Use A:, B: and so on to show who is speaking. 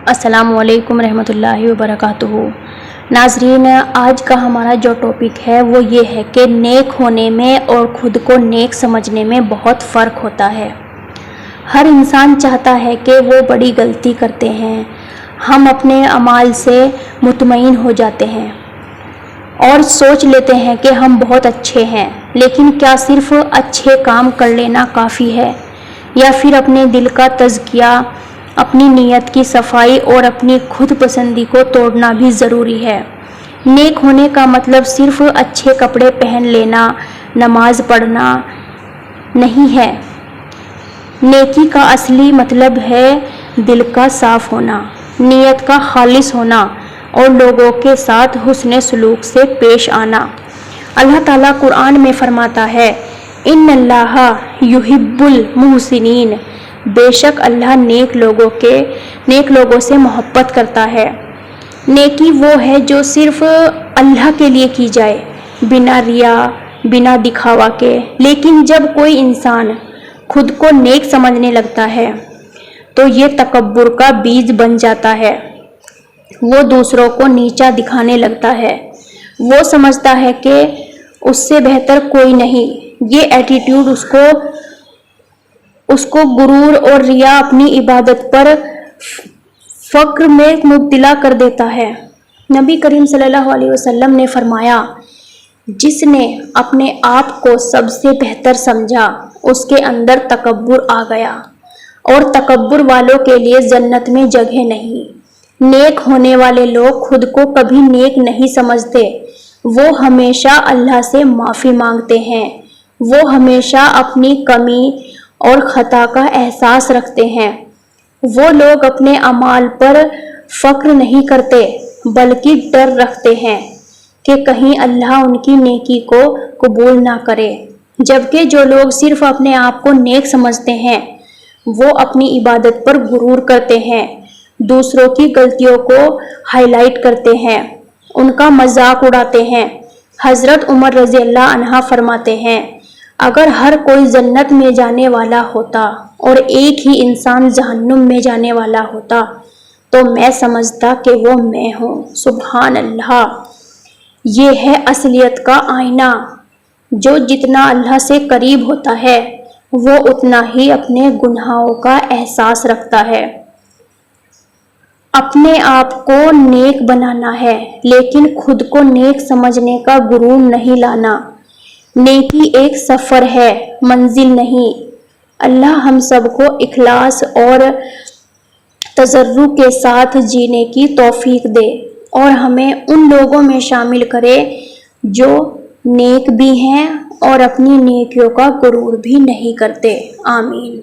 A: السلام علیکم رحمۃ اللہ وبرکاتہ۔ ناظرین، آج کا ہمارا جو ٹاپک ہے وہ یہ ہے کہ نیک ہونے میں اور خود کو نیک سمجھنے میں بہت فرق ہوتا ہے۔ ہر انسان چاہتا ہے کہ وہ بڑی غلطی کرتے ہیں، ہم اپنے اعمال سے مطمئن ہو جاتے ہیں اور سوچ لیتے ہیں کہ ہم بہت اچھے ہیں، لیکن کیا صرف اچھے کام کر لینا کافی ہے، یا پھر اپنے دل کا تزکیہ، اپنی نیت کی صفائی اور اپنی خود پسندی کو توڑنا بھی ضروری ہے؟ نیک ہونے کا مطلب صرف اچھے کپڑے پہن لینا، نماز پڑھنا نہیں ہے۔ نیکی کا اصلی مطلب ہے دل کا صاف ہونا، نیت کا خالص ہونا اور لوگوں کے ساتھ حسن سلوک سے پیش آنا۔ اللہ تعالیٰ قرآن میں فرماتا ہے، ان اللہ یحب المحسنین، بے شک اللہ نیک لوگوں سے محبت کرتا ہے۔ نیکی وہ ہے جو صرف اللہ کے لیے کی جائے، بنا ریا، بنا دکھاوا کے۔ لیکن جب کوئی انسان خود کو نیک سمجھنے لگتا ہے تو یہ تکبر کا بیج بن جاتا ہے۔ وہ دوسروں کو نیچا دکھانے لگتا ہے، وہ سمجھتا ہے کہ اس سے بہتر کوئی نہیں۔ یہ ایٹیٹیوڈ اس کو غرور اور ریا، اپنی عبادت پر فخر میں مبتلا کر دیتا ہے۔ نبی کریم صلی اللہ علیہ وسلم نے فرمایا، جس نے اپنے آپ کو سب سے بہتر سمجھا اس کے اندر تکبر آ گیا، اور تکبر والوں کے لیے جنت میں جگہ نہیں۔ نیک ہونے والے لوگ خود کو کبھی نیک نہیں سمجھتے، وہ ہمیشہ اللہ سے معافی مانگتے ہیں، وہ ہمیشہ اپنی کمی اور خطا کا احساس رکھتے ہیں۔ وہ لوگ اپنے اعمال پر فخر نہیں کرتے، بلکہ ڈر رکھتے ہیں کہ کہیں اللہ ان کی نیکی کو قبول نہ کرے۔ جبکہ جو لوگ صرف اپنے آپ کو نیک سمجھتے ہیں، وہ اپنی عبادت پر غرور کرتے ہیں، دوسروں کی غلطیوں کو ہائی لائٹ کرتے ہیں، ان کا مذاق اڑاتے ہیں۔ حضرت عمر رضی اللہ عنہ فرماتے ہیں، اگر ہر کوئی جنت میں جانے والا ہوتا اور ایک ہی انسان جہنم میں جانے والا ہوتا تو میں سمجھتا کہ وہ میں ہوں۔ سبحان اللہ! یہ ہے اصلیت کا آئینہ۔ جو جتنا اللہ سے قریب ہوتا ہے وہ اتنا ہی اپنے گناہوں کا احساس رکھتا ہے۔ اپنے آپ کو نیک بنانا ہے، لیکن خود کو نیک سمجھنے کا غرور نہیں لانا۔ نیکی ایک سفر ہے، منزل نہیں۔ اللہ ہم سب کو اخلاص اور تضرع کے ساتھ جینے کی توفیق دے، اور ہمیں ان لوگوں میں شامل کرے جو نیک بھی ہیں اور اپنی نیکیوں کا غرور بھی نہیں کرتے۔ آمین۔